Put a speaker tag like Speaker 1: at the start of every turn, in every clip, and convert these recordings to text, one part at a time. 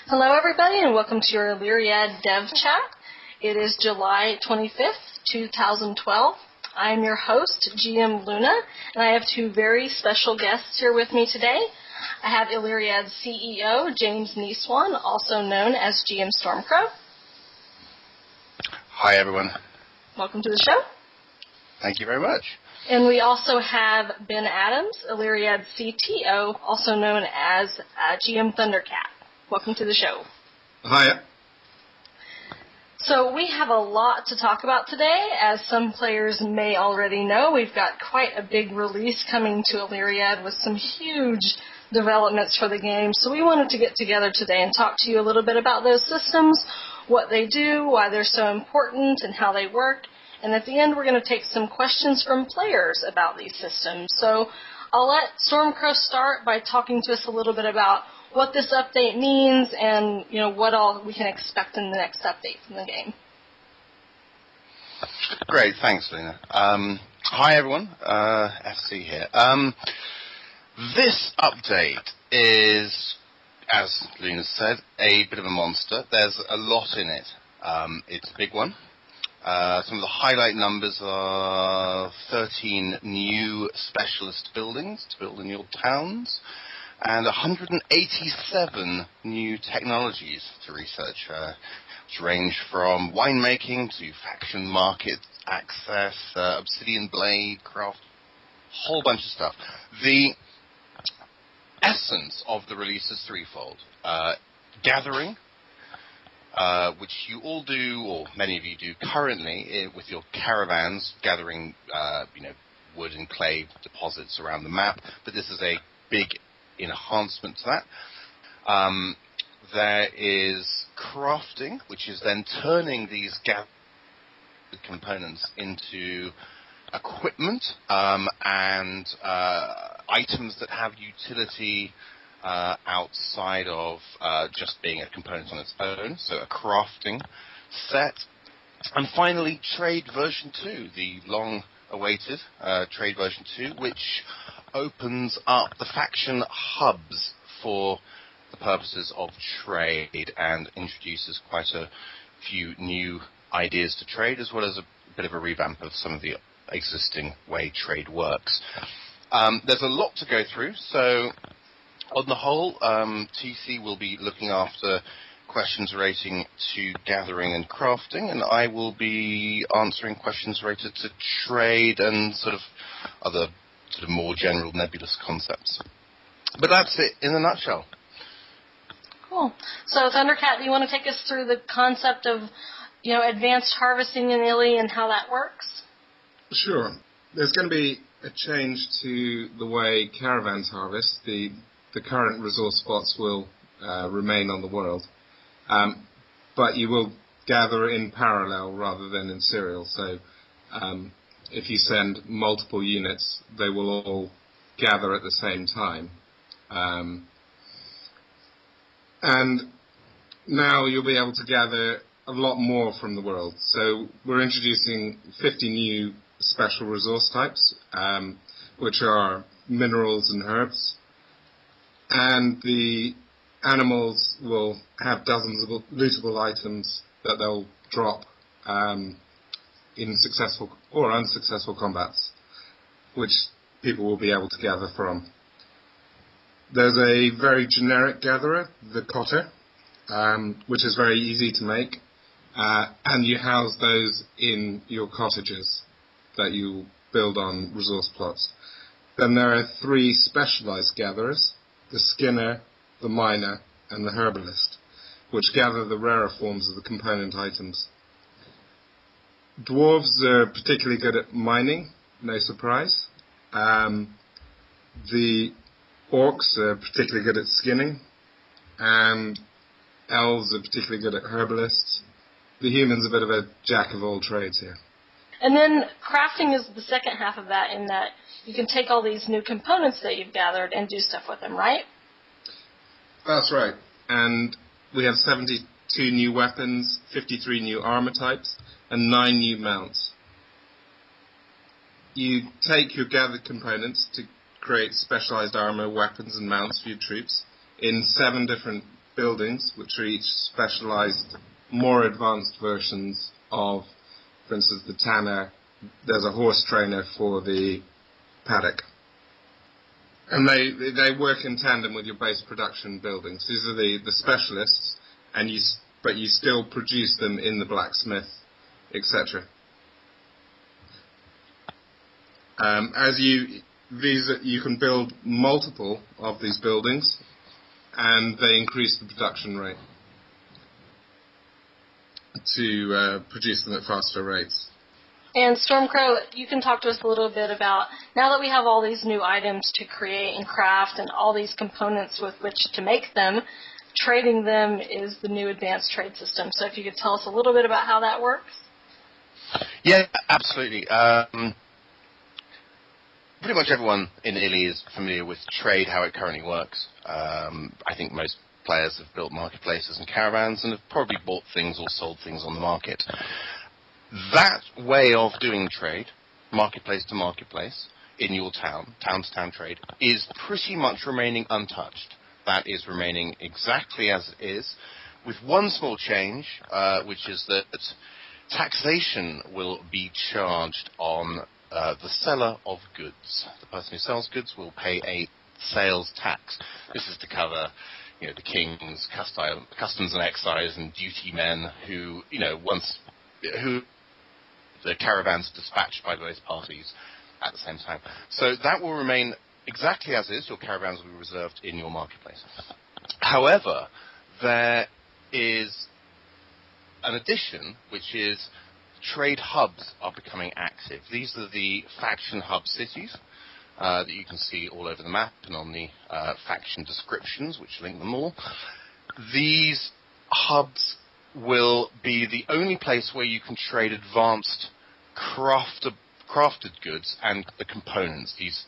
Speaker 1: Hello, everybody, and welcome to your Illyriad Dev Chat. It is July 25th, 2012. I am your host, GM Luna, and I have two very special guests here with me today. I have Illyriad's CEO, James Nieswan, also known as GM Stormcrow.
Speaker 2: Hi, everyone.
Speaker 1: Welcome to the show.
Speaker 2: Thank you very much.
Speaker 1: And we also have Ben Adams, Illyriad's CTO, also known as GM Thundercat. Welcome to the show.
Speaker 3: Hiya.
Speaker 1: So we have a lot to talk about today. As some players may already know, we've got quite a big release coming to Illyriad with some huge developments for the game. So we wanted to get together today and talk to you a little bit about those systems, what they do, why they're so important, and how they work. And at the end, we're going to take some questions from players about these systems. So I'll let Stormcrow start by talking to us a little bit about what this update means and, what all we can expect in the next update from the game.
Speaker 2: Great, thanks, Luna. Hi, everyone. FC here. This update is, as Luna said, a bit of a monster. There's a lot in it. It's a big one. Some of the highlight numbers are 13 new specialist buildings to build in your towns, and 187 new technologies to research, which range from winemaking to faction market access, obsidian blade, craft, a whole bunch of stuff. The essence of the release is threefold. Gathering, which you all do, or many of you do currently, with your caravans, gathering, wood and clay deposits around the map, but this is a big enhancement to that. There is crafting, which is then turning these gathered components into equipment and items that have utility outside of just being a component on its own, so a crafting set. And finally, Trade version 2, the long-awaited Trade version 2, which opens up the faction hubs for the purposes of trade and introduces quite a few new ideas to trade, as well as a bit of a revamp of some of the existing way trade works. There's a lot to go through, so on the whole, TC will be looking after questions relating to gathering and crafting, and I will be answering questions related to trade and sort of other more general nebulous concepts. But that's it in a nutshell.
Speaker 1: Cool. So Thundercat, do you want to take us through the concept of, advanced harvesting in Illy and how that works?
Speaker 3: Sure. There's going to be a change to the way caravans harvest. The current resource spots will remain on the world, but you will gather in parallel rather than in serial. So if you send multiple units, they will all gather at the same time. And now you'll be able to gather a lot more from the world. So we're introducing 50 new special resource types, which are minerals and herbs. And the animals will have dozens of lootable items that they'll drop in successful or unsuccessful combats, which people will be able to gather from. There's a very generic gatherer, the cotter, which is very easy to make, and you house those in your cottages that you build on resource plots. Then there are 3 specialized gatherers, the skinner, the miner, and the herbalist, which gather the rarer forms of the component items. Dwarves are particularly good at mining, no surprise. The orcs are particularly good at skinning, and elves are particularly good at herbalists. The humans are a bit of a jack of all trades here.
Speaker 1: And then crafting is the second half of that, in that you can take all these new components that you've gathered and do stuff with them, right?
Speaker 3: That's right. And we have 72 new weapons, 53 new armor types, and 9 new mounts. You take your gathered components to create specialized armor, weapons, and mounts for your troops in 7 different buildings, which are each specialized, more advanced versions of, for instance, the tanner. There's a horse trainer for the paddock. And they work in tandem with your base production buildings. These are the specialists, but you still produce them in the blacksmith, etc. You can build multiple of these buildings, and they increase the production rate to produce them at faster rates.
Speaker 1: And Stormcrow, you can talk to us a little bit about, now that we have all these new items to create and craft and all these components with which to make them, trading them is the new advanced trade system. So if you could tell us a little bit about how that works.
Speaker 2: Yeah, absolutely. Pretty much everyone in Illy is familiar with trade, how it currently works. I think most players have built marketplaces and caravans and have probably bought things or sold things on the market. That way of doing trade, marketplace to marketplace, in your town-to-town trade, is pretty much remaining untouched. That is remaining exactly as it is, with one small change, which is that taxation will be charged on the seller of goods. The person who sells goods will pay a sales tax. This is to cover, the king's customs and excise and duty men who, who the caravans dispatched by both parties at the same time. So that will remain exactly as is. Your caravans will be reserved in your marketplace. However, there is an addition, which is trade hubs are becoming active. These are the faction hub cities that you can see all over the map and on the faction descriptions, which link them all. These hubs will be the only place where you can trade advanced crafted goods and the components, these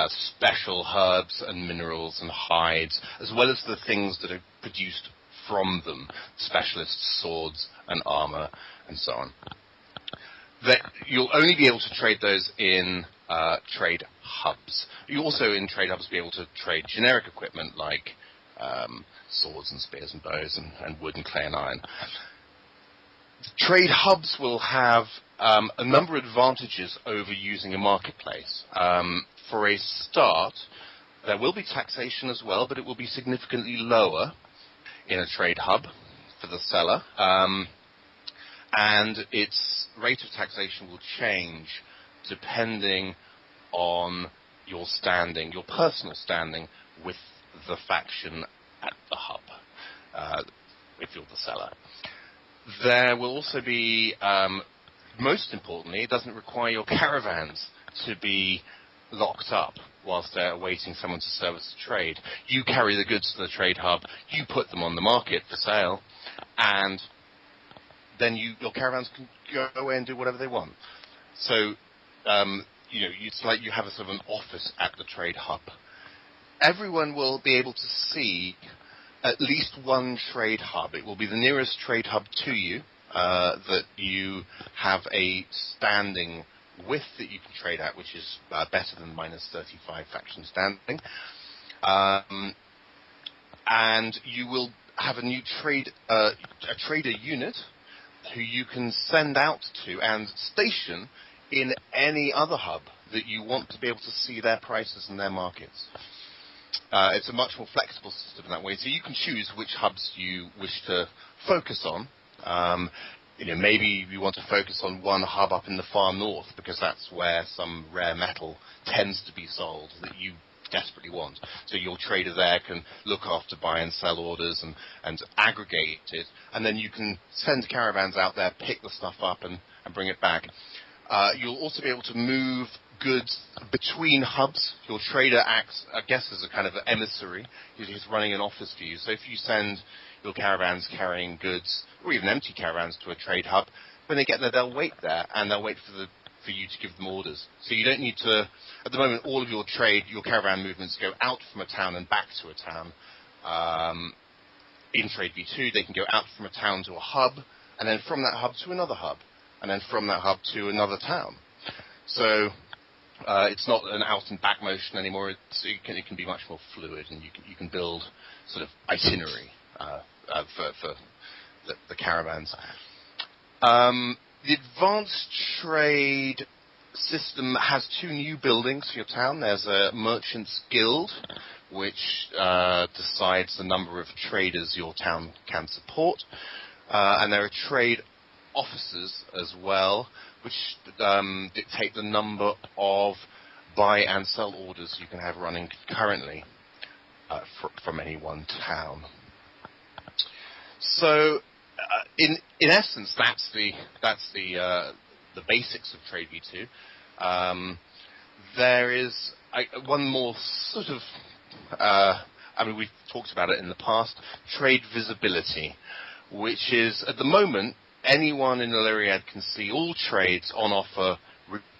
Speaker 2: special herbs and minerals and hides, as well as the things that are produced from them, specialist swords and armor and so on. You'll only be able to trade those in trade hubs. You'll also in trade hubs be able to trade generic equipment like swords and spears and bows and wood and clay and iron. Trade hubs will have a number of advantages over using a marketplace. For a start, there will be taxation as well, but it will be significantly lower in a trade hub for the seller. And its rate of taxation will change depending on your standing, your personal standing with the faction at the hub, if you're the seller. There will also be, most importantly, it doesn't require your caravans to be locked up whilst they're awaiting someone to service the trade. You carry the goods to the trade hub, you put them on the market for sale, and then your caravans can go away and do whatever they want. So, it's like you have a sort of an office at the trade hub. Everyone will be able to see at least one trade hub. It will be the nearest trade hub to you that you have a standing with that you can trade at, which is better than minus 35 faction standing. And you will have a new a trader unit who you can send out to and station in any other hub that you want to be able to see their prices and their markets. It's a much more flexible system in that way, so you can choose which hubs you wish to focus on. Maybe you want to focus on one hub up in the far north because that's where some rare metal tends to be sold that you desperately want. So your trader there can look after buy and sell orders and aggregate it, and then you can send caravans out there, pick the stuff up and bring it back. You'll also be able to move goods between hubs. Your trader acts, I guess, as a kind of an emissary. He's running an office for you. So if you send your caravans carrying goods, or even empty caravans, to a trade hub, when they get there, they'll wait there, and they'll wait for you to give them orders. So you don't need to, at the moment, all of your caravan movements go out from a town and back to a town. In Trade V2, they can go out from a town to a hub, and then from that hub to another hub, and then from that hub to another town. So It's not an out and back motion anymore. It can be much more fluid, and you can build sort of itinerary for the caravans. The advanced trade system has 2 new buildings for your town. There's a merchant's guild, which decides the number of traders your town can support, and there are trade officers as well, which dictate the number of buy and sell orders you can have running concurrently from any one town. So, in essence, that's the basics of Trade v2. There is one more sort of. We've talked about it in the past. Trade visibility, which is at the moment anyone in Illyriad can see all trades on offer,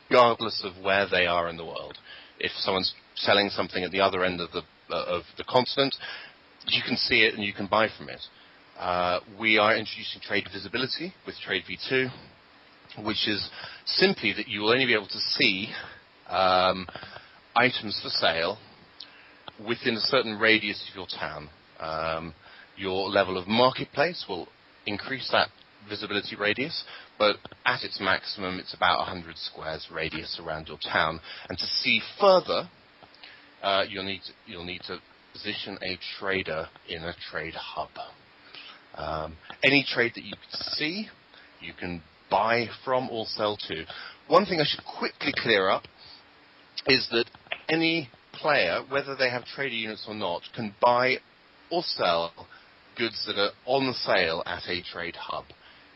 Speaker 2: regardless of where they are in the world. If someone's selling something at the other end of the continent, you can see it and you can buy from it. We are introducing trade visibility with Trade v2, which is simply that you will only be able to see items for sale within a certain radius of your town. Your level of marketplace will increase that visibility radius, but at its maximum it's about 100 squares radius around your town. And to see further, you'll need to position a trader in a trade hub. Any trade that you can see, you can buy from or sell to. One thing I should quickly clear up is that any player, whether they have trader units or not, can buy or sell goods that are on sale at a trade hub.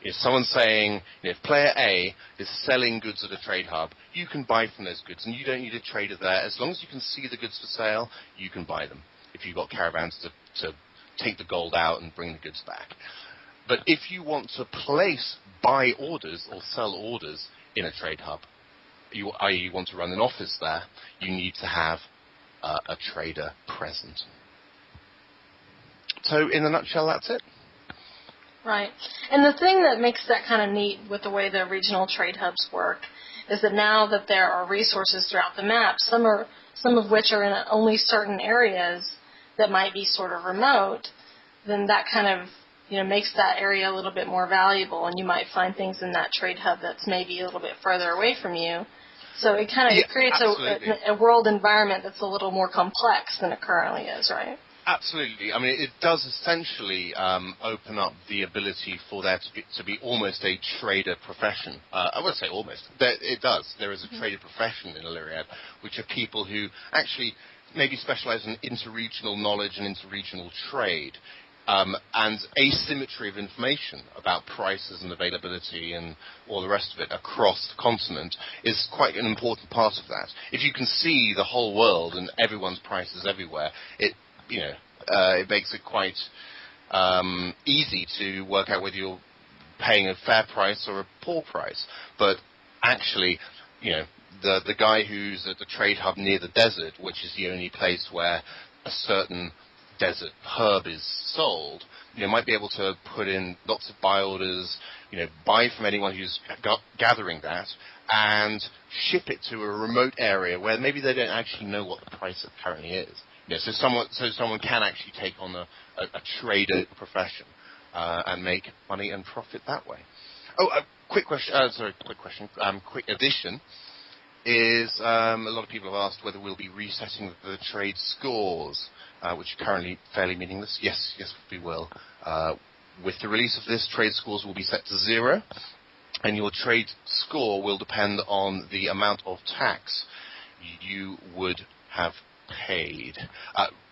Speaker 2: If someone's saying, if player A is selling goods at a trade hub, you can buy from those goods, and you don't need a trader there. As long as you can see the goods for sale, you can buy them, if you've got caravans to take the gold out and bring the goods back. But if you want to place buy orders or sell orders in a trade hub, i.e. you want to run an office there, you need to have a trader present. So in a nutshell, that's it.
Speaker 1: Right. And the thing that makes that kind of neat with the way the regional trade hubs work is that now that there are resources throughout the map, some of which are in only certain areas that might be sort of remote, then that kind of makes that area a little bit more valuable, and you might find things in that trade hub that's maybe a little bit further away from you. So it kind of creates a world environment that's a little more complex than it currently is, right?
Speaker 2: Absolutely. I mean, it does essentially open up the ability for there to be almost a trader profession. I wouldn't say almost. It does. There is a trader profession in Illyriad, which are people who actually maybe specialize in interregional knowledge and interregional trade. And asymmetry of information about prices and availability and all the rest of it across the continent is quite an important part of that. If you can see the whole world and everyone's prices everywhere, it makes it quite easy to work out whether you're paying a fair price or a poor price. But actually, the guy who's at the trade hub near the desert, which is the only place where a certain desert herb is sold, might be able to put in lots of buy orders, buy from anyone who's gathering that, and ship it to a remote area where maybe they don't actually know what the price currently is. So someone can actually take on a trader profession and make money and profit that way. Oh, quick addition is a lot of people have asked whether we'll be resetting the trade scores, which are currently fairly meaningless. Yes, we will. With the release of this, trade scores will be set to 0, and your trade score will depend on the amount of tax you would have paid,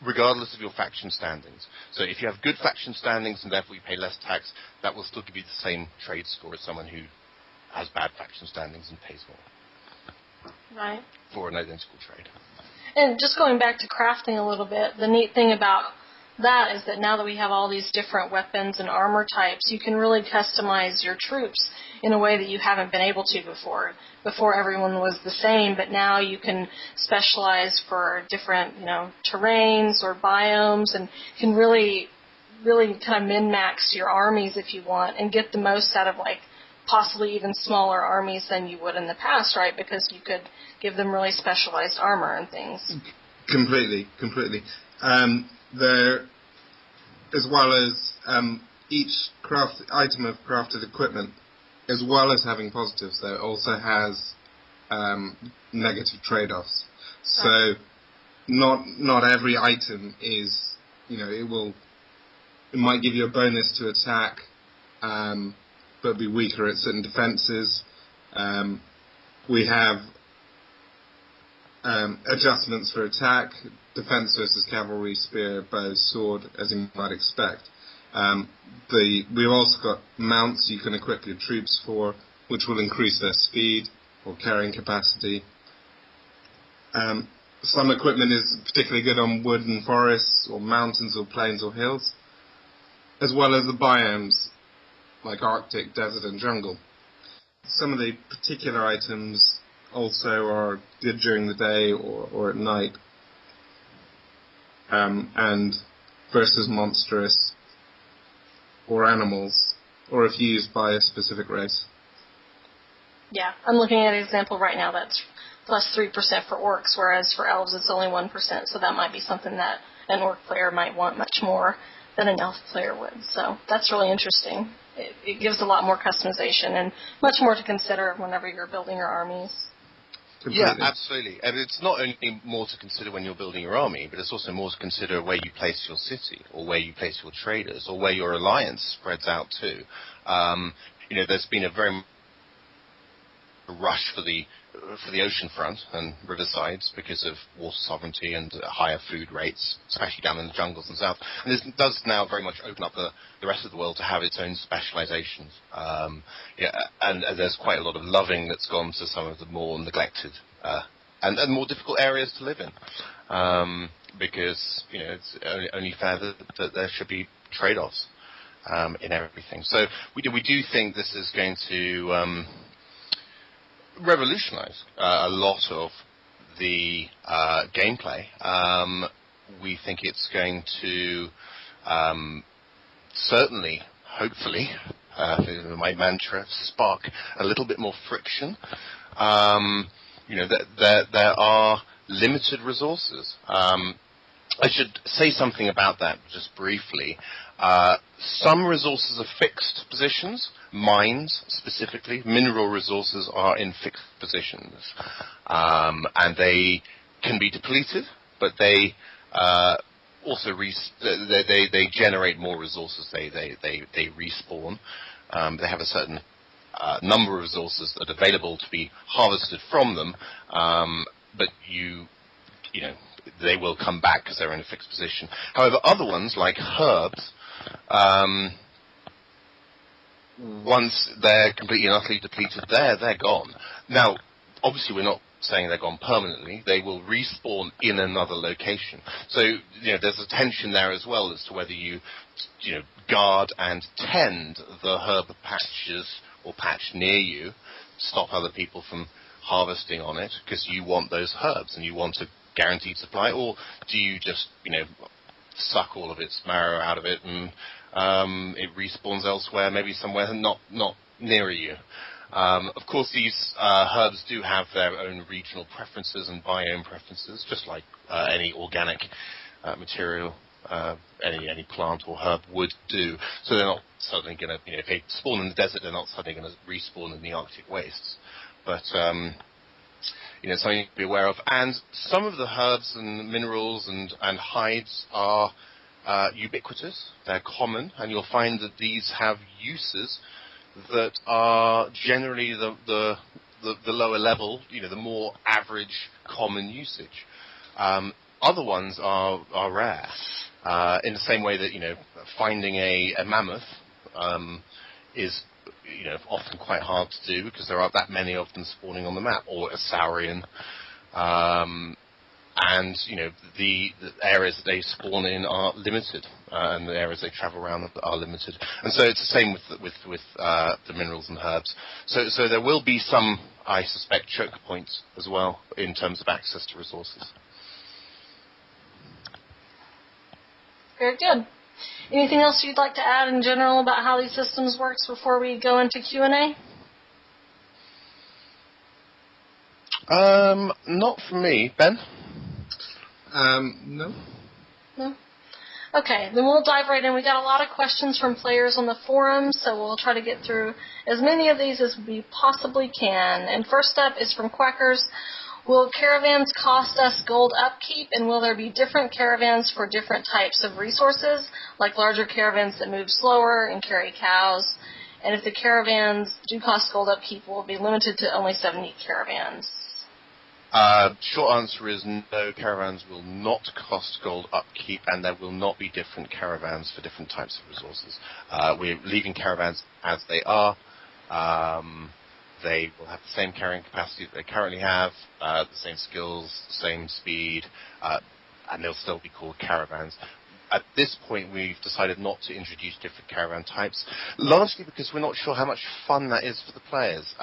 Speaker 2: regardless of your faction standings. So if you have good faction standings and therefore you pay less tax, that will still give you the same trade score as someone who has bad faction standings and pays more.
Speaker 1: Right.
Speaker 2: For an identical trade.
Speaker 1: And just going back to crafting a little bit, the neat thing about that is that now that we have all these different weapons and armor types, you can really customize your troops in a way that you haven't been able to before. Before everyone was the same, but now you can specialize for different, terrains or biomes, and can really kind of min-max your armies if you want, and get the most out of possibly even smaller armies than you would in the past, right? Because you could give them really specialized armor and things.
Speaker 3: Completely. There, as well as each item of crafted equipment, as well as having positives, though, also has negative trade-offs. So not every item is, it might give you a bonus to attack, but be weaker at certain defenses. We have adjustments for attack, defense versus cavalry, spear, bow, sword, as you might expect. We've also got mounts you can equip your troops for, which will increase their speed or carrying capacity. Some equipment is particularly good on wood and forests, or mountains, or plains, or hills, as well as the biomes like Arctic, desert, and jungle. Some of the particular items also are good during the day or at night, and versus monstrous or animals, or if used by a specific race.
Speaker 1: Yeah, I'm looking at an example right now that's plus 3% for orcs, whereas for elves it's only 1%, so that might be something that an orc player might want much more than an elf player would. So that's really interesting. It gives a lot more customization and much more to consider whenever you're building your armies.
Speaker 2: Yeah, absolutely. And it's not only more to consider when you're building your army, but it's also more to consider where you place your city, or where you place your traders, or where your alliance spreads out to. There's been a very rush for the oceanfront and riversides because of water sovereignty and higher food rates, especially down in the jungles and south. And this does now very much open up the rest of the world to have its own specializations. And there's quite a lot of loving that's gone to some of the more neglected and more difficult areas to live in, because it's only fair that there should be trade-offs in everything. So we do think this is going to revolutionize a lot of the gameplay. We think it's going to certainly, hopefully, my mantra, spark a little bit more friction. There are limited resources. I should say something about that just briefly. Some resources are fixed positions. Mines, specifically, mineral resources are in fixed positions. And they can be depleted, but they also they generate more resources. They respawn. They have a certain number of resources that are available to be harvested from them, but they will come back because they're in a fixed position. However, other ones, like herbs, once they're completely and utterly depleted, they're gone. Now, obviously, we're not saying they're gone permanently. They will respawn in another location. So, there's a tension there as well as to whether you guard and tend the herb patches or patch near you, stop other people from harvesting on it because you want those herbs and you want a guaranteed supply, or do you just suck all of its marrow out of it and it respawns elsewhere, maybe somewhere not near you? Of course, these herbs do have their own regional preferences and biome preferences, just like any organic material, any plant or herb would do. So they're not suddenly going to, if they spawn in the desert, they're not suddenly going to respawn in the Arctic wastes. But something to be aware of. And some of the herbs and minerals and hides are ubiquitous. They're common, and you'll find that these have uses that are generally the lower level, the more average common usage. Other ones are rare. In the same way that finding a mammoth is often quite hard to do because there aren't that many of them spawning on the map, or a saurian, and the areas that they spawn in are limited, and the areas they travel around are limited, and so it's the same with the minerals and herbs. So there will be some, I suspect, choke points as well in terms of access to resources.
Speaker 1: Very good. Anything else you'd like to add in general about how these systems works before we go into Q&A?
Speaker 2: Not from me. Ben?
Speaker 3: No.
Speaker 1: No? Okay, then we'll dive right in. We got a lot of questions from players on the forums, so we'll try to get through as many of these as we possibly can. And first up is from Quackers. Will caravans cost us gold upkeep, and will there be different caravans for different types of resources, like larger caravans that move slower and carry cows? And if the caravans do cost gold upkeep, will it be limited to only 70 caravans?
Speaker 2: Short answer is no, caravans will not cost gold upkeep, and there will not be different caravans for different types of resources. We're leaving caravans as they are. They will have the same carrying capacity that they currently have, the same skills, same speed, and they'll still be called caravans. At this point, we've decided not to introduce different caravan types, largely because we're not sure how much fun that is for the players.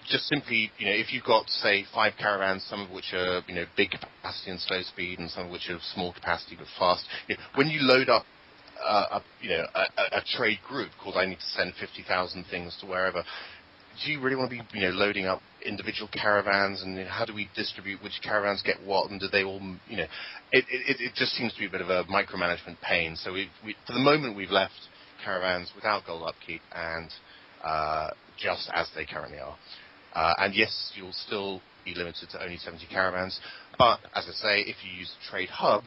Speaker 2: Just simply, if you've got, say, 5 caravans, some of which are, big capacity and slow speed, and some of which are small capacity but fast, when you load up a trade group called I need to send 50,000 things to wherever, do you really want to be, loading up individual caravans, and how do we distribute which caravans get what, and do they all, it just seems to be a bit of a micromanagement pain. So for the moment, we've left caravans without gold upkeep and just as they currently are. And yes, you'll still be limited to only 70 caravans, but as I say, if you use a trade hub,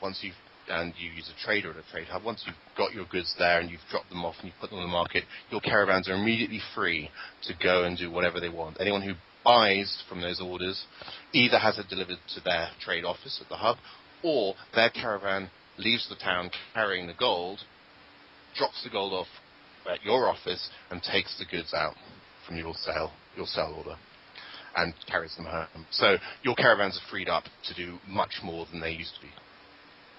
Speaker 2: and you use a trader at a trade hub, once you've got your goods there and you've dropped them off and you've put them on the market, your caravans are immediately free to go and do whatever they want. Anyone who buys from those orders either has it delivered to their trade office at the hub, or their caravan leaves the town carrying the gold, drops the gold off at your office, and takes the goods out from your sale order and carries them home. So your caravans are freed up to do much more than they used to be.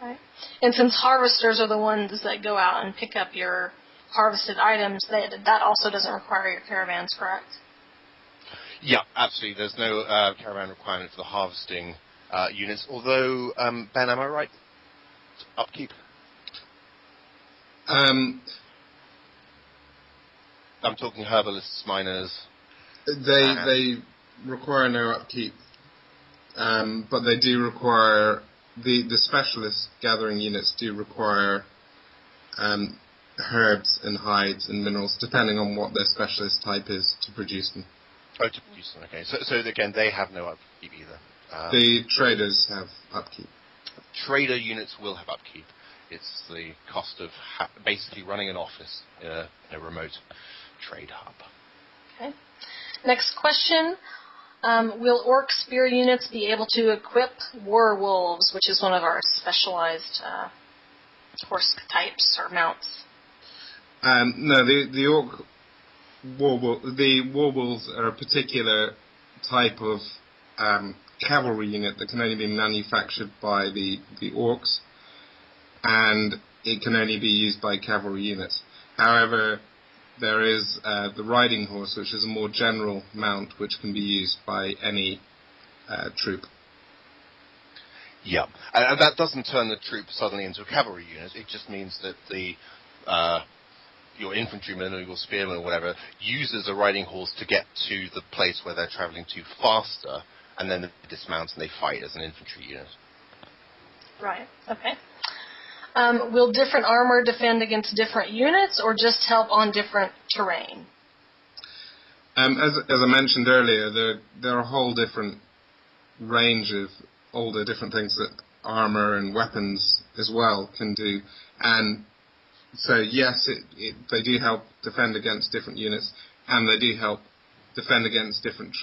Speaker 1: Right. And since harvesters are the ones that go out and pick up your harvested items, that also doesn't require your caravans, correct?
Speaker 2: Yeah, absolutely. There's no caravan requirement for the harvesting units. Although, Ben, am I right? Upkeep?
Speaker 3: I'm
Speaker 2: talking herbalists, miners.
Speaker 3: They require no upkeep, but they do require the specialist gathering units do require herbs and hides and minerals, depending on what their specialist type is, to produce them.
Speaker 2: Oh, to produce them. Okay. So again, they have no upkeep either.
Speaker 3: The traders have upkeep.
Speaker 2: Trader units will have upkeep. It's the cost of basically running an office in a remote trade hub.
Speaker 1: Okay. Next question. Will orc spear units be able to equip war wolves, which is one of our specialized horse types or mounts?
Speaker 3: No, the orc war wolves are a particular type of cavalry unit that can only be manufactured by the orcs, and it can only be used by cavalry units. However, there is the riding horse, which is a more general mount, which can be used by any troop.
Speaker 2: Yeah, and that doesn't turn the troop suddenly into a cavalry unit. It just means that your infantryman or your spearman or whatever uses a riding horse to get to the place where they're traveling to faster, and then they dismount and they fight as an infantry unit.
Speaker 1: Right, okay. Will different armor defend against different units, or just help on different terrain?
Speaker 3: As I mentioned earlier, there are a whole different range of all the different things that armor and weapons as well can do. And so, yes, they do help defend against different units, and they do help defend against different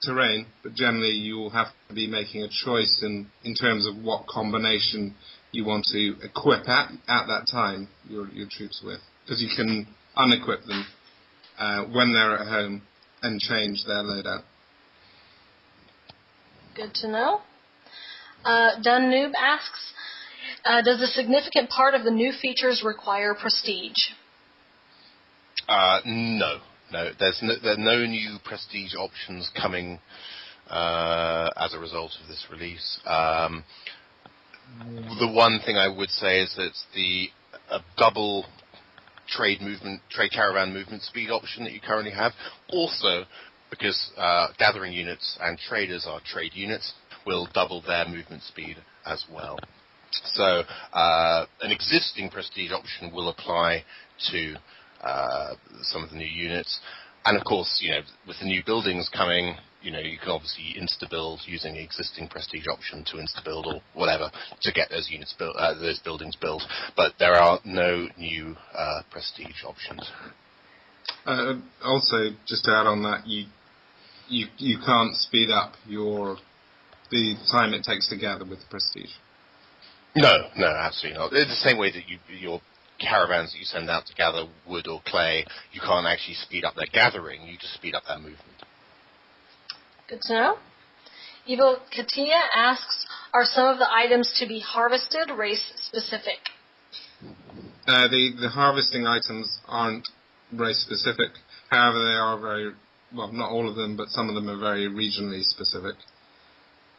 Speaker 3: terrain, but generally you will have to be making a choice in terms of what combination you want to equip at that time your troops with, because you can unequip them when they're at home and change their loadout.
Speaker 1: Good to know. Dun Noob asks, does a significant part of the new features require prestige?
Speaker 2: No. There are no new prestige options coming as a result of this release. The one thing I would say is that the double trade caravan movement speed option that you currently have also because gathering units and traders are trade units, will double their movement speed as well. So an existing prestige option will apply to some of the new units. And of course, with the new buildings coming, you can obviously insta-build using the existing prestige option to insta-build or whatever to get those units built, those buildings built. But there are no new prestige options.
Speaker 3: Also, just to add on that, you can't speed up the time it takes to gather with the prestige.
Speaker 2: No, absolutely not. It's the same way that your caravans that you send out to gather wood or clay, you can't actually speed up their gathering, you just speed up their movement.
Speaker 1: Good to know. Evil Katia asks, are some of the items to be harvested race-specific?
Speaker 3: The harvesting items aren't race-specific. However, they are not all of them, but some of them are very regionally specific.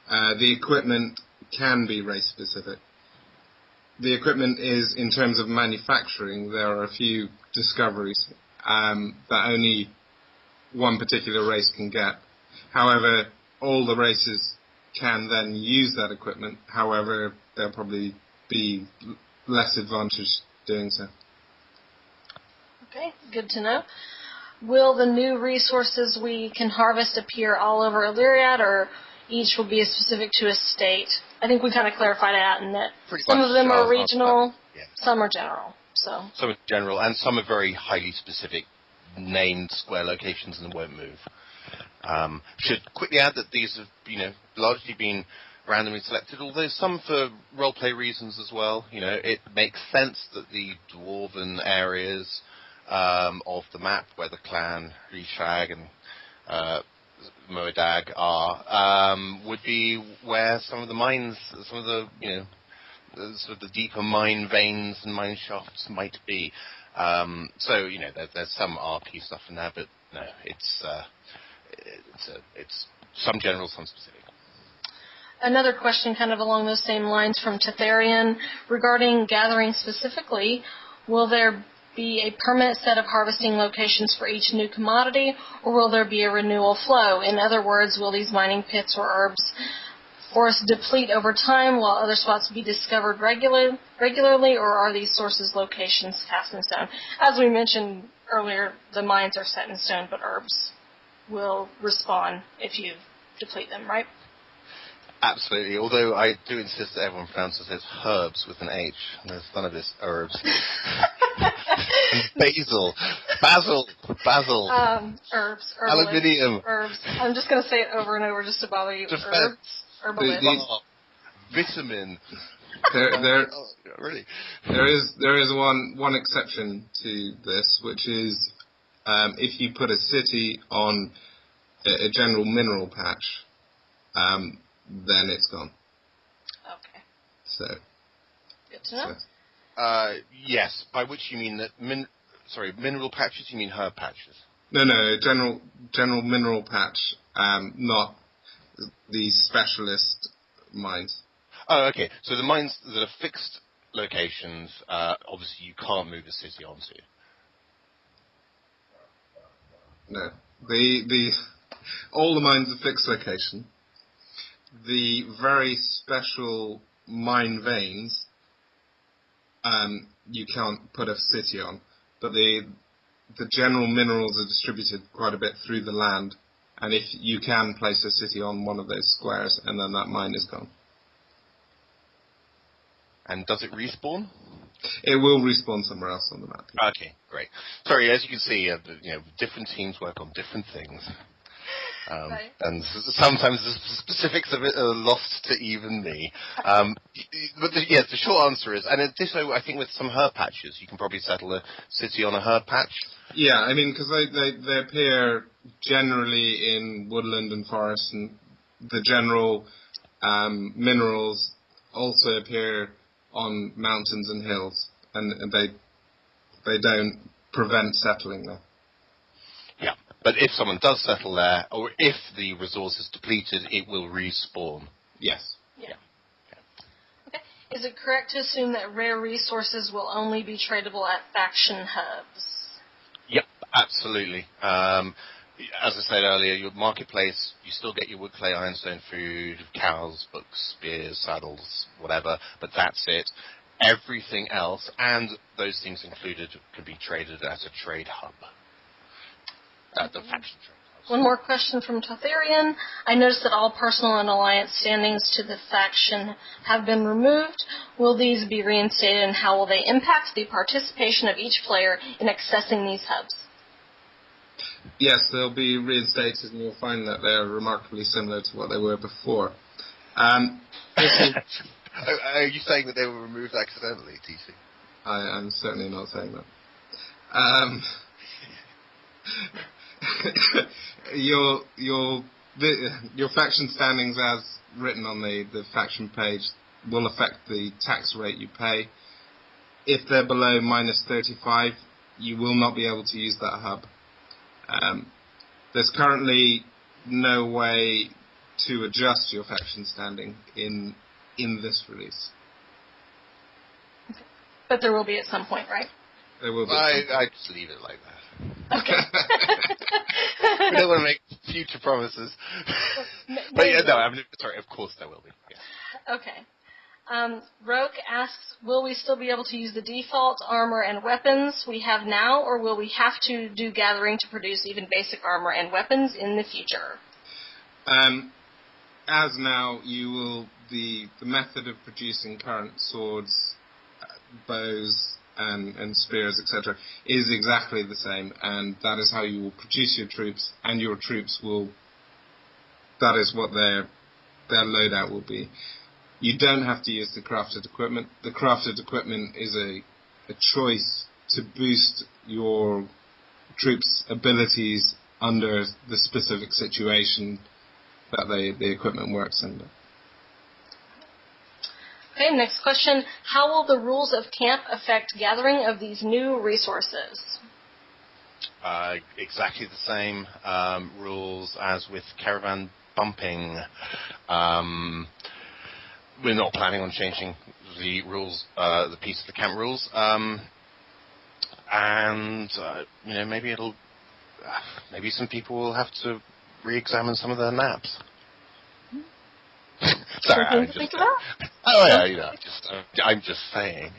Speaker 3: The equipment can be race-specific. The equipment is, in terms of manufacturing, there are a few discoveries that only one particular race can get. However, all the races can then use that equipment. However, there'll probably be less advantage doing so.
Speaker 1: Okay, good to know. Will the new resources we can harvest appear all over Illyriad, or each will be specific to a state? I think we kind of clarified that, in that some of them are regional, some are general. So
Speaker 2: some are general, and some are very highly specific, named square locations and won't move. Should quickly add that these have, largely been randomly selected, although some for roleplay reasons as well. It makes sense that the dwarven areas of the map, where the clan Rishag and Moedag are, would be where some of the mines, some of the, sort of the deeper mine veins and mine shafts might be. So, there's some RP stuff in there, but no, it's some general, some specific.
Speaker 1: Another question kind of along those same lines from Tetherian regarding gathering specifically. Will there be a permanent set of harvesting locations for each new commodity, or will there be a renewal flow? In other words, will these mining pits or herbs forests deplete over time while other spots be discovered regularly, or are these sources locations cast in stone? As we mentioned earlier, the mines are set in stone, but herbs will respawn if you deplete them, right?
Speaker 2: Absolutely, although I do insist that everyone pronounces it herbs with an H. There's none of this herbs. Basil.
Speaker 1: Herbs.
Speaker 2: Aluminium.
Speaker 1: Herbs. I'm just going to say it over and over just to bother you.
Speaker 2: Defense.
Speaker 1: Herbs.
Speaker 2: Vitamin. Really?
Speaker 3: There is one exception to this, which is if you put a city on a general mineral patch, then it's gone.
Speaker 1: Okay.
Speaker 3: So.
Speaker 1: Good to know.
Speaker 2: Yes, by which you mean that mineral patches. You mean herb patches?
Speaker 3: No, general mineral patch, not the specialist mines.
Speaker 2: Oh, okay. So the mines that are fixed locations, obviously you can't move a city onto.
Speaker 3: No, all the mines are fixed location. The very special mine veins, you can't put a city on, but the general minerals are distributed quite a bit through the land, and if you can place a city on one of those squares, and then that mine is gone.
Speaker 2: And does it respawn?
Speaker 3: It will respawn somewhere else on the map.
Speaker 2: Okay, great. Sorry, as you can see, different teams work on different things.
Speaker 1: Right.
Speaker 2: And sometimes the specifics of it are lost to even me. But the short answer is, and ditto, I think with some herb patches, you can probably settle a city on a herb patch.
Speaker 3: Yeah, I mean, because they appear generally in woodland and forest, and the general minerals also appear on mountains and hills, and they don't prevent settling there.
Speaker 2: Yeah, but if someone does settle there, or if the resource is depleted, it will respawn.
Speaker 3: Yes.
Speaker 1: Yeah. Okay. Is it correct to assume that rare resources will only be tradable at faction hubs?
Speaker 2: Yep, absolutely. as I said earlier, your marketplace, you still get your wood, clay, ironstone, food, cows, books, spears, saddles, whatever, but that's it. Everything else, and those things included, can be traded at a trade hub. At the faction trade hubs.
Speaker 1: One more question from Totharian. I noticed that all personal and alliance standings to the faction have been removed. Will these be reinstated, and how will they impact the participation of each player in accessing these hubs?
Speaker 3: Yes, they'll be reinstated, and you'll find that they're remarkably similar to what they were before.
Speaker 2: Are you saying that they were removed accidentally, TC?
Speaker 3: I'm certainly not saying that. Your faction standings, as written on the faction page, will affect the tax rate you pay. If they're below minus 35, you will not be able to use that hub. There's currently no way to adjust your faction standing in this release.
Speaker 1: Okay. But there will be at some point, right?
Speaker 3: There will be.
Speaker 2: I just leave it like that.
Speaker 1: Okay.
Speaker 2: We don't want to make future promises. But yeah, no, sorry, of course there will be. Yeah.
Speaker 1: Okay. Roke asks, will we still be able to use the default armor and weapons we have now, or will we have to do gathering to produce even basic armor and weapons in the future?
Speaker 3: As now, the method of producing current swords, bows, and spears, etc., is exactly the same, and that is how you will produce your troops, and your troops will. That is what their loadout will be. You don't have to use the crafted equipment. The crafted equipment is a choice to boost your troops' abilities under the specific situation that the equipment works under.
Speaker 1: Okay, next question. How will the rules of camp affect gathering of these new resources?
Speaker 2: Exactly the same rules as with caravan bumping. We're not planning on changing the rules, the piece of the camp rules, and maybe some people will have to re-examine some of their maps. Sorry, I'm just saying.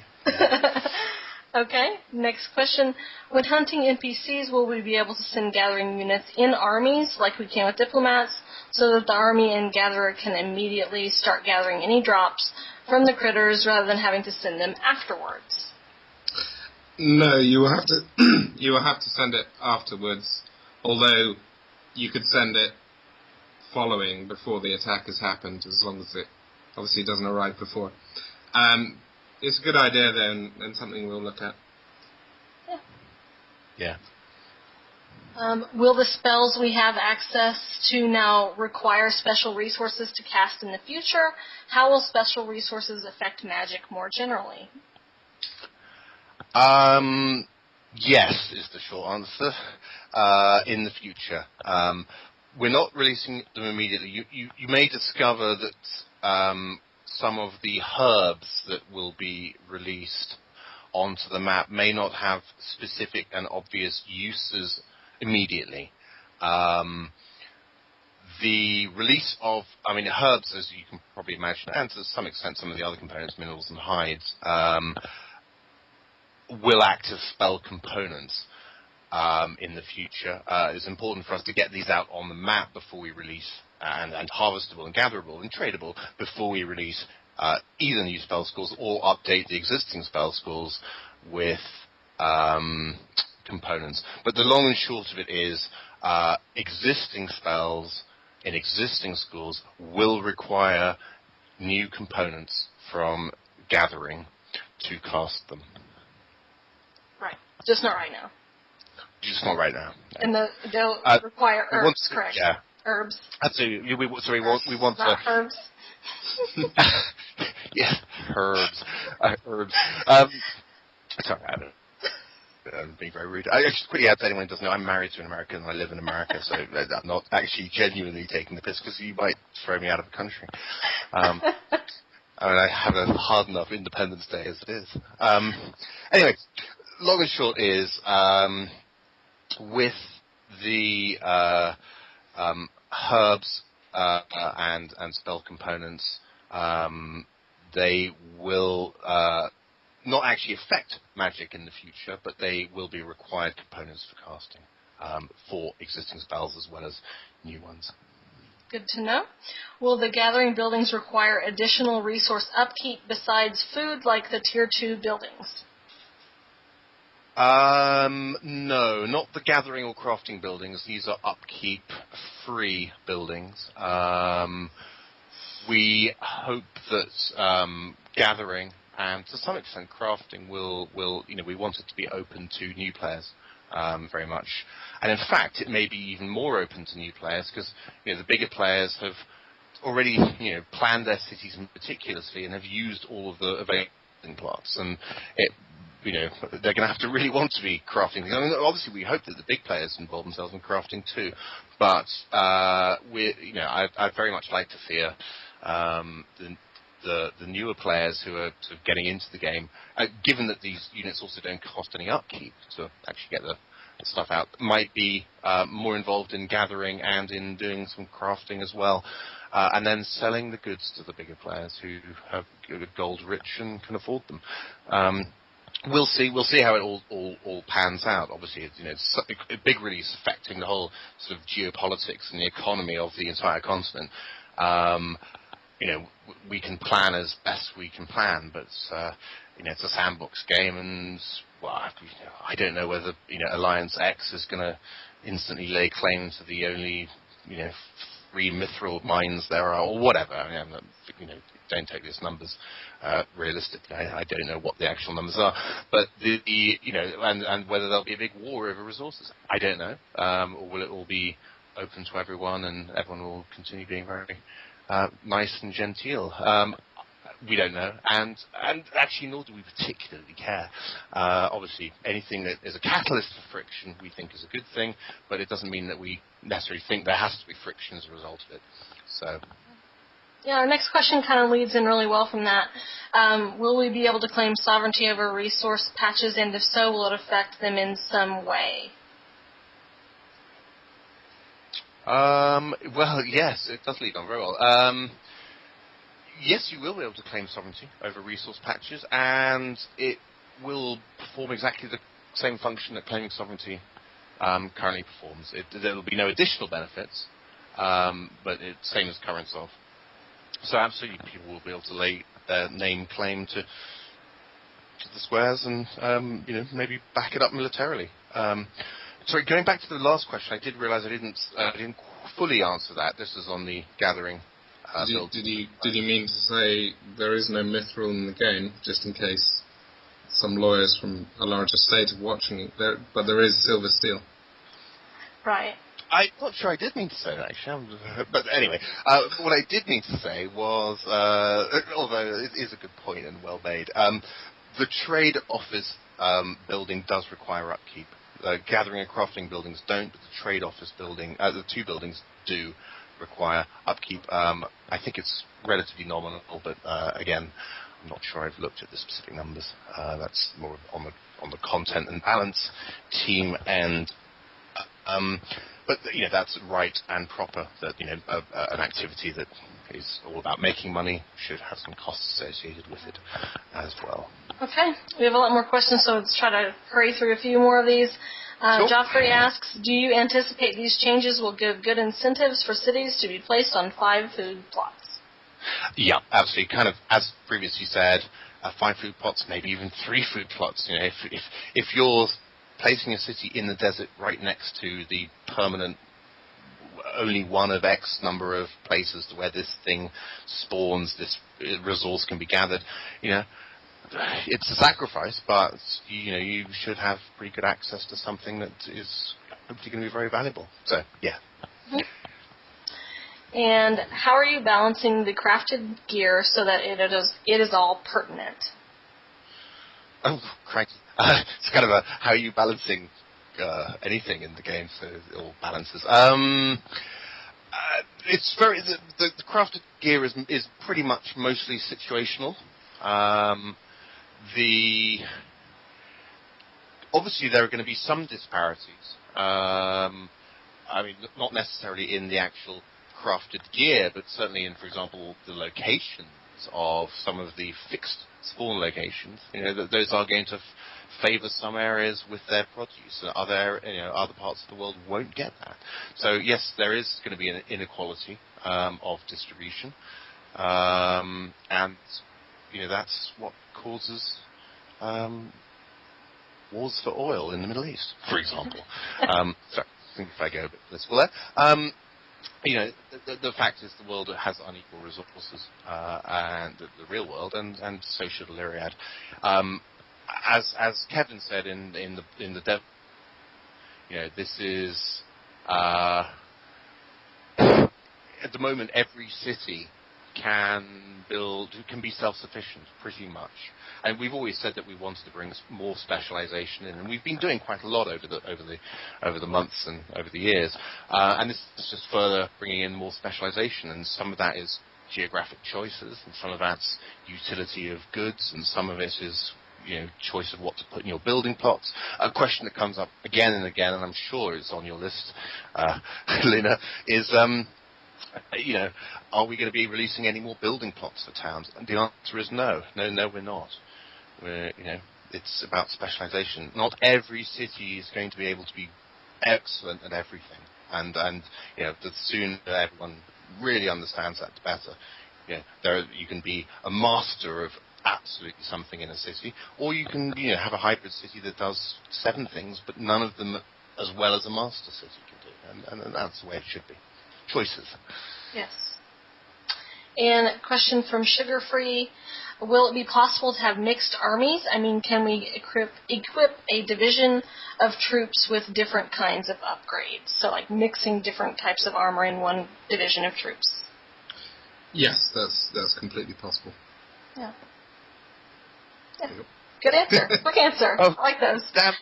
Speaker 1: Okay, next question. When hunting NPCs, will we be able to send gathering units in armies, like we can with diplomats, so that the army and gatherer can immediately start gathering any drops from the critters rather than having to send them afterwards?
Speaker 3: No, you will have to you will have to send it afterwards, although you could send it following, before the attack has happened, as long as it obviously doesn't arrive before. It's a good idea, though, and something we'll look at.
Speaker 2: Yeah.
Speaker 1: Will the spells we have access to now require special resources to cast in the future? How will special resources affect magic more generally?
Speaker 2: Yes, is the short answer. In the future. We're not releasing them immediately. You may discover that some of the herbs that will be released onto the map may not have specific and obvious uses immediately. The release of, herbs, as you can probably imagine, and to some extent some of the other components, minerals and hides, will act as spell components in the future. It's important for us to get these out on the map before we release, and harvestable and gatherable and tradable before we release either new spell scores or update the existing spell scores with components. But the long and short of it is existing spells in existing schools will require new components from gathering to cast them.
Speaker 1: Right. Just not right now.
Speaker 2: Just not right now. No.
Speaker 1: And they'll require herbs, correct?
Speaker 2: Yeah.
Speaker 1: Herbs.
Speaker 2: Absolutely. We want
Speaker 1: not
Speaker 2: to...
Speaker 1: herbs.
Speaker 2: Yeah, herbs. Herbs. Sorry, I'm being very rude. I just quickly add to anyone who doesn't know, I'm married to an American and I live in America, so I'm not actually genuinely taking the piss, because you might throw me out of the country. I have a hard enough Independence Day as it is. Anyway, long and short is, with the herbs and spell components, they will not actually affect magic in the future, but they will be required components for casting for existing spells as well as new ones.
Speaker 1: Good to know. Will the gathering buildings require additional resource upkeep besides food, like the Tier 2 buildings?
Speaker 2: No, not the gathering or crafting buildings. These are upkeep-free buildings. We hope that gathering and to some extent crafting will we want it to be open to new players. Very much, and in fact, it may be even more open to new players because the bigger players have already planned their cities meticulously and have used all of the available plots, and they're going to have to really want to be crafting things. I mean, obviously, we hope that the big players involve themselves in crafting too, but I very much like to fear the newer players who are sort of getting into the game, given that these units also don't cost any upkeep to actually get the stuff out, might be more involved in gathering and in doing some crafting as well, and then selling the goods to the bigger players who have gold rich and can afford them. We'll see how it all pans out. Obviously, it's a big release affecting the whole sort of geopolitics and the economy of the entire continent. We can plan as best we can plan, but it's a sandbox game, and I don't know whether Alliance X is going to instantly lay claim to the only 3 mithril mines there are, or whatever. I mean, don't take these numbers realistically. I don't know what the actual numbers are, but and whether there'll be a big war over resources, I don't know. Or will it all be open to everyone, and everyone will continue being very nice and genteel? We don't know, and actually nor do we particularly care. Obviously, anything that is a catalyst for friction we think is a good thing, but it doesn't mean that we necessarily think there has to be friction as a result of it. So.
Speaker 1: Yeah, our next question kind of leads in really well from that. Will we be able to claim sovereignty over resource patches, and if so, will it affect them in some way?
Speaker 2: Well, yes, it does lead on very well. Yes, you will be able to claim sovereignty over resource patches, and it will perform exactly the same function that claiming sovereignty currently performs. There will be no additional benefits, but it's same as current Sov. So absolutely, people will be able to lay their name claim to the squares and maybe back it up militarily. Sorry, going back to the last question, I did realise I didn't fully answer that. This is on the gathering.
Speaker 3: Did you mean to say there is no mithril in the game, just in case some lawyers from a larger state are watching it? But there is silver steel.
Speaker 1: Right.
Speaker 2: I'm not sure I did mean to say that, actually. But anyway, what I did mean to say was, although it is a good point and well made, the trade office building does require upkeep. Gathering and crafting buildings don't, but the trade office building, the 2 buildings do require upkeep. I think it's relatively nominal, but again, I'm not sure I've looked at the specific numbers. That's more on the content and balance team end. But that's right and proper. That an activity that is all about making money should have some costs associated with it as well.
Speaker 1: Okay, we have a lot more questions, so let's try to hurry through a few more of these.
Speaker 2: Sure.
Speaker 1: Joffrey asks, do you anticipate these changes will give good incentives for cities to be placed on 5 food plots?
Speaker 2: Yeah, absolutely. Kind of, as previously said, 5 food plots, maybe even 3 food plots. If you're placing a city in the desert right next to the permanent only one of X number of places where this thing spawns, this resource can be gathered, it's a sacrifice, but you should have pretty good access to something that is hopefully going to be very valuable. So, yeah.
Speaker 1: Mm-hmm. And how are you balancing the crafted gear so that it is all pertinent?
Speaker 2: Oh, crikey. It's kind of how are you balancing anything in the game, so it all balances. It's very the crafted gear is pretty much mostly situational. Obviously there are going to be some disparities. I mean, not necessarily in the actual crafted gear, but certainly in, for example, the locations of some of the fixed spawn locations. Those are going to favour some areas with their produce, and other parts of the world won't get that. So yes, there is going to be an inequality of distribution, and that's what causes wars for oil in the Middle East, for example. Sorry, I think if I go a bit political there. The fact is the world has unequal resources, and the real world, and so should Illyriad. As Kevin said in the dev, this is at the moment every city can be self-sufficient pretty much, and we've always said that we wanted to bring more specialization in, and we've been doing quite a lot over the months and over the years, and this is just further bringing in more specialization, and some of that is geographic choices, and some of that's utility of goods, and some of it is choice of what to put in your building plots. A question that comes up again and again, and I'm sure it's on your list, Lina, is are we going to be releasing any more building plots for towns? And the answer is no, we're not. It's about specialization. Not every city is going to be able to be excellent at everything, and the sooner everyone really understands that, the better. You can be a master of absolutely something in a city, or you can have a hybrid city that does 7 things, but none of them as well as a master city can do, and that's the way it should be. Choices.
Speaker 1: Yes. And a question from Sugar Free: will it be possible to have mixed armies? I mean, can we equip a division of troops with different kinds of upgrades? So, like mixing different types of armor in one division of troops.
Speaker 3: Yes, that's completely possible.
Speaker 1: Yeah. Yep. Good answer. Quick answer.
Speaker 2: Oh,
Speaker 1: I like those.
Speaker 2: Damn.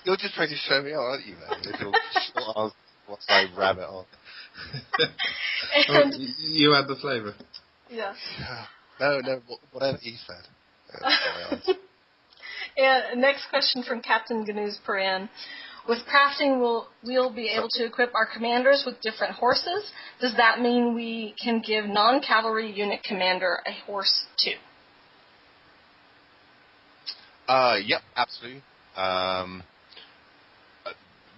Speaker 2: You're just trying to show me out, aren't you, man? Little short answer once I rabbit on.
Speaker 1: And
Speaker 3: you add the flavour.
Speaker 1: Yeah.
Speaker 2: No, whatever he said.
Speaker 1: And next question from Captain Ganuz Paran: with crafting, we'll be able to equip our commanders with different horses. Does that mean we can give non-cavalry unit commander a horse too?
Speaker 2: Yep, absolutely.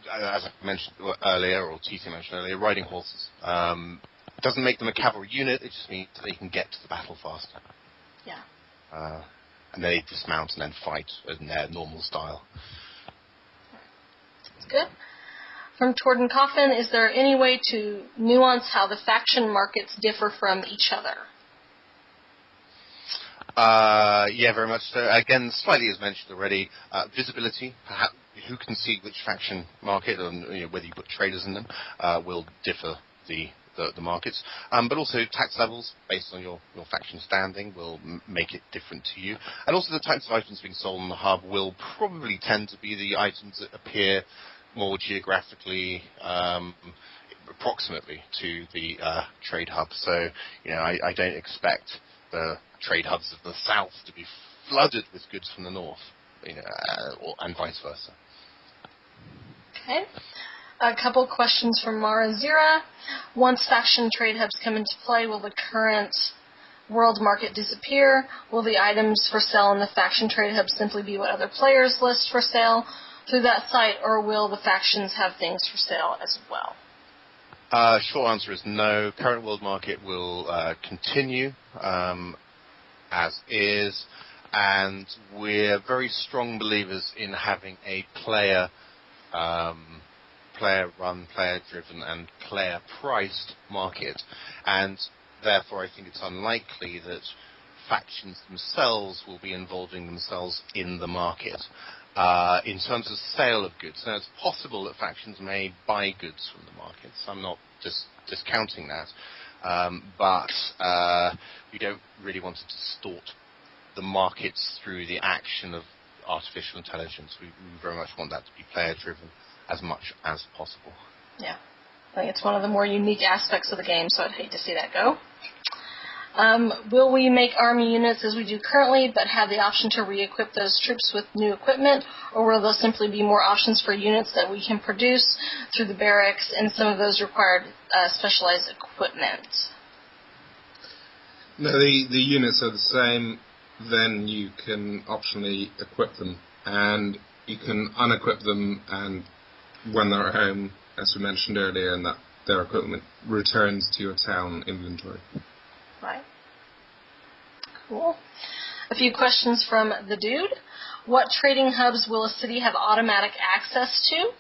Speaker 2: As I mentioned earlier, or TC mentioned earlier, riding horses doesn't make them a cavalry unit. It just means that they can get to the battle faster.
Speaker 1: Yeah.
Speaker 2: And they dismount and then fight in their normal style.
Speaker 1: That's good. From Torden Coffin: is there any way to nuance how the faction markets differ from each other?
Speaker 2: Yeah, very much so. Again, slightly as mentioned already, visibility, perhaps who can see which faction market, and whether you put traders in them, will differ the markets. But also tax levels based on your faction standing will make it different to you. And also the types of items being sold on the hub will probably tend to be the items that appear more geographically approximately to the trade hub. So, I don't expect the trade hubs of the south to be flooded with goods from the north, and vice versa.
Speaker 1: Okay. A couple questions from Mara Zira: once faction trade hubs come into play, will the current world market disappear? Will the items for sale in the faction trade hub simply be what other players list for sale through that site, or will the factions have things for sale as well?
Speaker 2: Short answer is no. Current world market will continue as is, and we're very strong believers in having a player-run, player-driven, and player-priced market, and therefore I think it's unlikely that factions themselves will be involving themselves in the market. In terms of sale of goods, now it's possible that factions may buy goods from the markets. I'm not just discounting that, but we don't really want to distort the markets through the action of artificial intelligence. We very much want that to be player-driven as much as possible.
Speaker 1: Yeah. I think it's one of the more unique aspects of the game, so I'd hate to see that go. Will we make army units as we do currently, but have the option to re-equip those troops with new equipment, or will there simply be more options for units that we can produce through the barracks, and some of those required specialized equipment?
Speaker 3: No, the units are the same. Then you can optionally equip them, and you can unequip them, and when they're at home, as we mentioned earlier, and that their equipment returns to your town inventory.
Speaker 1: Right. Cool. A few questions from the dude. What trading hubs will a city have automatic access to?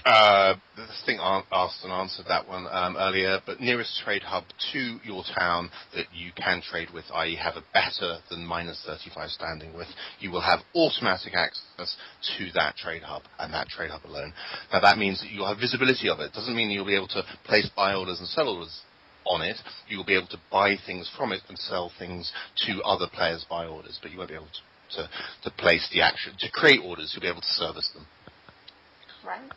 Speaker 2: The thing asked and answered that one earlier, but nearest trade hub to your town that you can trade with, i.e. have a better than minus 35 standing with, you will have automatic access to that trade hub and that trade hub alone. Now that means that you'll have visibility of it. It doesn't mean you'll be able to place buy orders and sell orders on it. You will be able to buy things from it and sell things to other players' buy orders, but you won't be able to place the action, to create orders. You'll be able to service them.
Speaker 1: Right.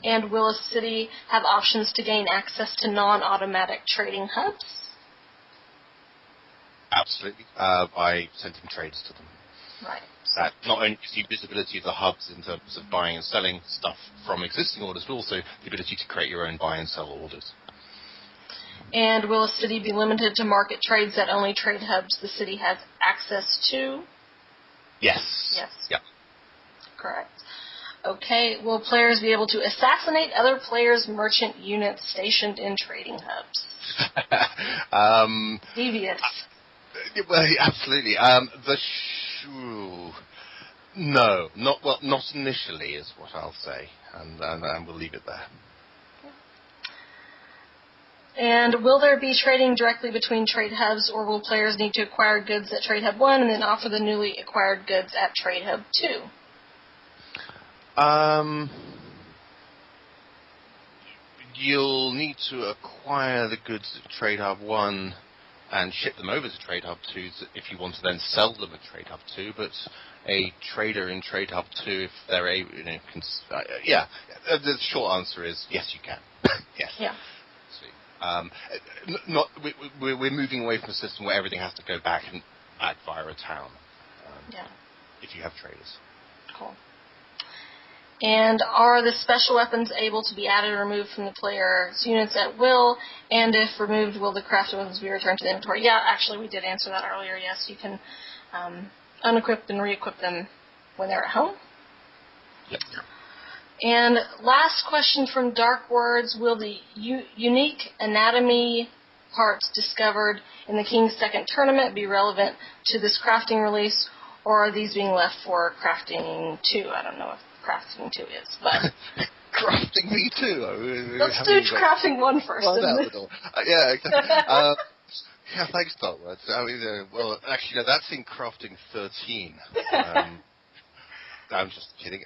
Speaker 1: And will a city have options to gain access to non-automatic trading hubs?
Speaker 2: Absolutely, by sending traders to them.
Speaker 1: Right.
Speaker 2: That not only gives you visibility of the hubs in terms of buying and selling stuff from existing orders, but also the ability to create your own buy and sell orders.
Speaker 1: And will a city be limited to market trades at only trade hubs the city has access to?
Speaker 2: Yes.
Speaker 1: Yes.
Speaker 2: Yep.
Speaker 1: Correct. Okay, will players be able to assassinate other players' merchant units stationed in trading hubs? Devious.
Speaker 2: Well, absolutely. No, not initially is what I'll say, and we'll leave it there.
Speaker 1: And will there be trading directly between trade hubs, or will players need to acquire goods at Trade Hub 1 and then offer the newly acquired goods at Trade Hub 2?
Speaker 2: You'll need to acquire the goods at Trade Hub 1 and ship them over to Trade Hub 2 if you want to then sell them at Trade Hub 2, but a trader in Trade Hub 2, if they're able, the short answer is yes, you can. Yes.
Speaker 1: Yeah.
Speaker 2: We're moving away from a system where everything has to go back via a town. If you have traders.
Speaker 1: Cool. And are the special weapons able to be added or removed from the player's units at will? And if removed, will the crafted weapons be returned to the inventory? Yeah, actually, we did answer that earlier. Yes, you can unequip and re-equip them when they're at home.
Speaker 2: Yep.
Speaker 1: And last question from Dark Words, will the unique anatomy parts discovered in the King's Second Tournament be relevant to this crafting release, or are these being left for Crafting 2? I don't know if Crafting 2 is, but...
Speaker 2: Crafting me too.
Speaker 1: Let's do Crafting 1 first.
Speaker 2: Yeah, yeah, thanks, Dark Words. Actually, no, that's in Crafting 13. I'm just kidding.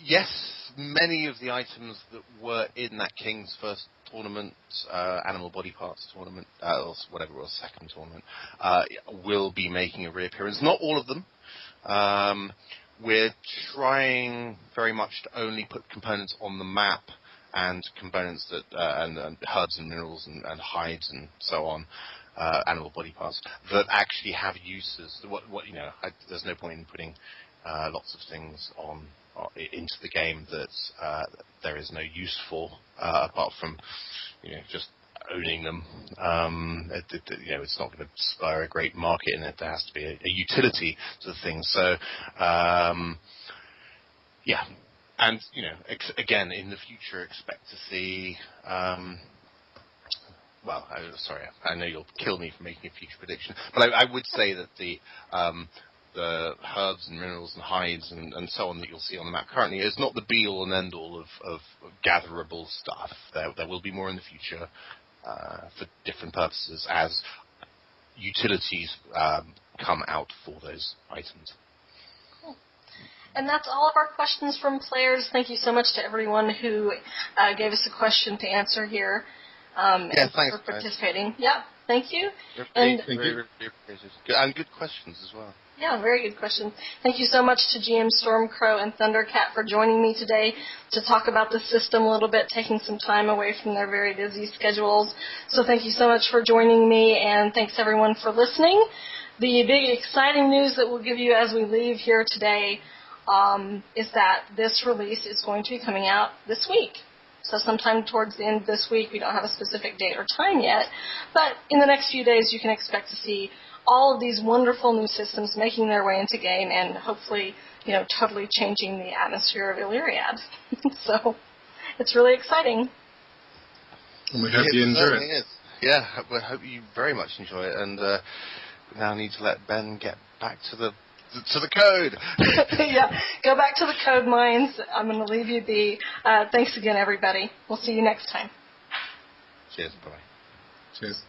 Speaker 2: Yes, many of the items that were in that King's first tournament, Animal Body Parts tournament, or whatever it was, second tournament, will be making a reappearance. Not all of them. We're trying very much to only put components on the map and components that, and herbs and minerals and hides and so on, animal body parts, that actually have uses. There's no point in putting lots of things into the game that there is no use for, apart from just owning them. It's not going to spur a great market in it. There has to be a utility to the thing. So, yeah. And, again, in the future, expect to see... I know you'll kill me for making a future prediction, but I would say that the herbs and minerals and hides and so on that you'll see on the map currently is not the be-all and end-all of gatherable stuff. There will be more in the future for different purposes as utilities come out for those items.
Speaker 1: Cool. And that's all of our questions from players. Thank you so much to everyone who gave us a question to answer here.
Speaker 2: Thanks,
Speaker 1: for participating. Yeah, thank you.
Speaker 2: Very appreciated. And good questions as well.
Speaker 1: Yeah, very good question. Thank you so much to GM Stormcrow and Thundercat for joining me today to talk about the system a little bit, taking some time away from their very busy schedules. So thank you so much for joining me, and thanks everyone for listening. The big exciting news that we'll give you as we leave here today is that this release is going to be coming out this week. So sometime towards the end of this week, we don't have a specific date or time yet, but in the next few days you can expect to see all of these wonderful new systems making their way into game and hopefully, totally changing the atmosphere of Illyriad. So it's really exciting.
Speaker 3: And we hope you enjoy it.
Speaker 2: Is. Yeah, we hope you very much enjoy it, and we now need to let Ben get back to the code.
Speaker 1: Yeah, go back to the code mines. I'm going to leave you be. Thanks again, everybody. We'll see you next time.
Speaker 2: Cheers. Bye.
Speaker 3: Cheers.